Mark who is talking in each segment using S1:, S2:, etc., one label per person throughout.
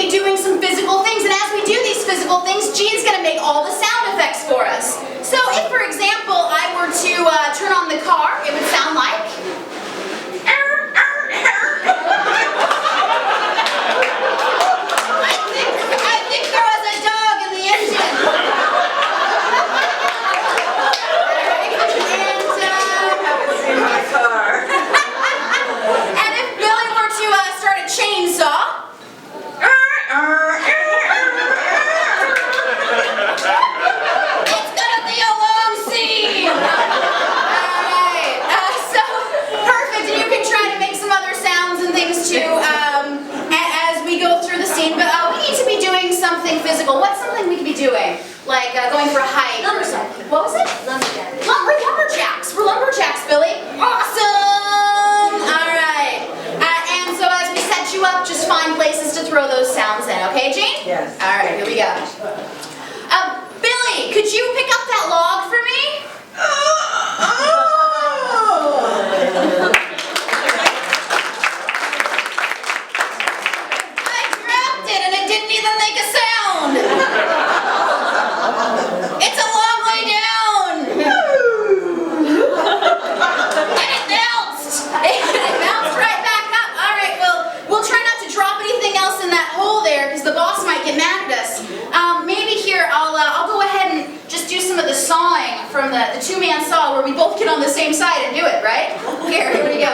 S1: be doing some physical things, and as we do these physical things, Jean's going to make all the sound effects for us. So if, for example, I were to turn on the car, it would sound like... I think there was a dog in the engine. And if Billy were to start a chainsaw, it's gonna be a long scene. Alright, so perfect, and you can try to make some other sounds and things too as we go through the scene, but we need to be doing something physical. What's something we could be doing? Like going for a hike or something. What was it?
S2: Lumberjacks.
S1: Lumberjacks. We're lumberjacks, Billy. Awesome! Alright. And so as we set you up, just find places to throw those sounds in. Okay, Jane?
S2: Yes.
S1: Alright, here we go. Billy, could you pick up that log for me? I dropped it and it didn't even make a sound. It's a long way down. And it bounced. It bounced right back up. All right, well, we'll try not to drop anything else in that hole there because the boss might get mad at us. Maybe here I'll go ahead and just do some of the sawing from the two-man saw where we both get on the same side and do it, right? Here we go.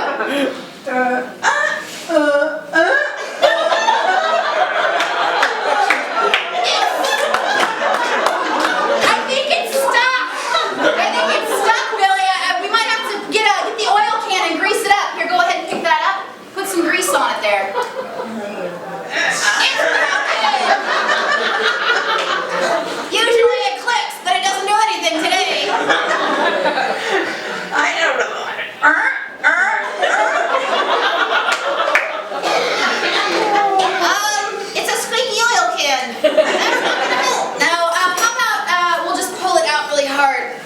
S1: I think it's stuck, Billy. We might have to get the oil can and grease it up. Here, go ahead and pick that up. Put some grease on it there. It's broken! Usually it clicks, but it doesn't do anything today.
S2: I don't know.
S1: It's a squeaky oil can. That's not gonna help. Now, how about we'll just pull it out really hard.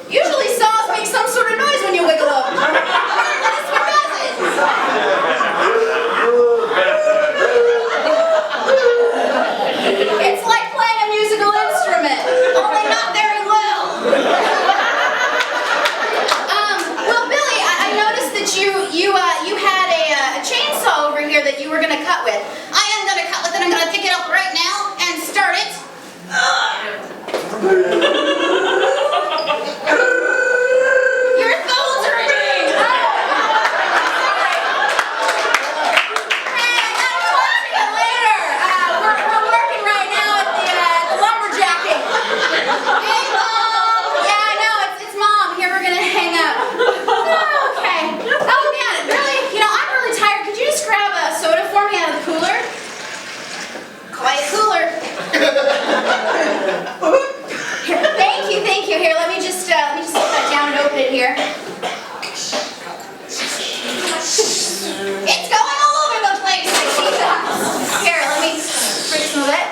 S1: Usually saws make some sort of noise when you wiggle them. This one doesn't. It's like playing a musical instrument, only not very well. Well, Billy, I noticed that you had a chainsaw over here that you were going to cut with. I am going to cut with it. I'm going to pick it up right now and start it. Your phone's ringing! Oh. Hey, I gotta talk to you later. We're working right now at the lumberjacking. Hey, Mom! Yeah, I know, it's Mom. Here, we're gonna hang up. Oh, okay. Oh, man, really, I'm really tired. Could you just grab a soda for me out of the cooler? Quiet cooler. Here, thank you. Here, let me just set that down and open it here. It's going all over the place, like she does. Here, let me bring some of it.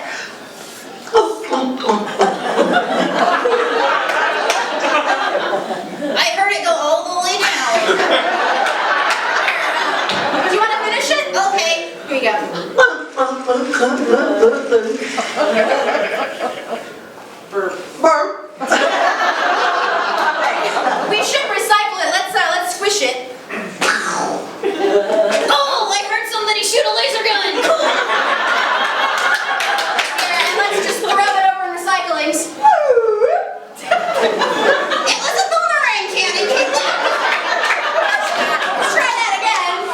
S1: I heard it go all the way down. Do you want to finish it? Okay, here you go. We should recycle it. Let's squish it. Oh, I heard somebody shoot a laser gun. Here, and let's just throw it over in recycling. It was a boomerang cannon. Keep looking. Let's try that again.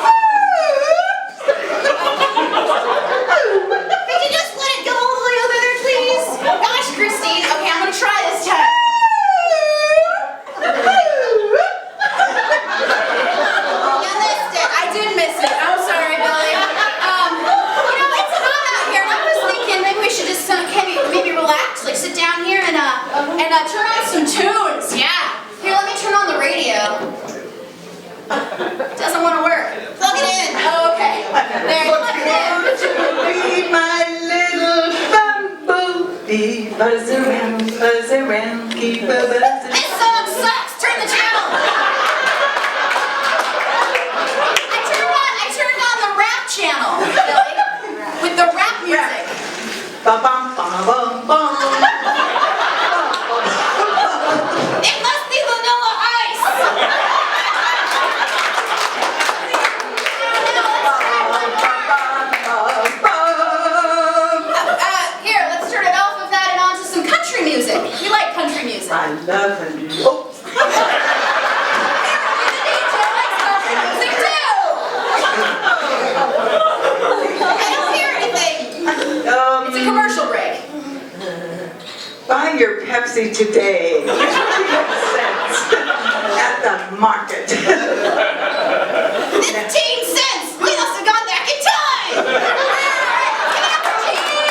S1: Could you just let it go all the way over there, please? Gosh, Christine. Okay, I'm gonna try this time. You missed it. I did miss it. I'm sorry, Billy. It's hot out here, and I was thinking maybe we should just maybe relax, like sit down here and turn on some tunes. Yeah. Here, let me turn on the radio. Doesn't want to work. Plug it in. Oh, okay. There, plug it in.
S2: Be my little bumblebee. Buzz around, keep a buzzing.
S1: This song sucks. Turn the channel. I turned on
S2: Ba-bum-ba-bum-bum.
S1: It must be Vanilla Ice. Here, let's turn it off of that and onto some country music. We like country music.
S2: I love country. Oh.
S1: I don't hear anything. It's a commercial break.
S2: Buy your Pepsi today. 50 cents at the market.
S1: 15 cents.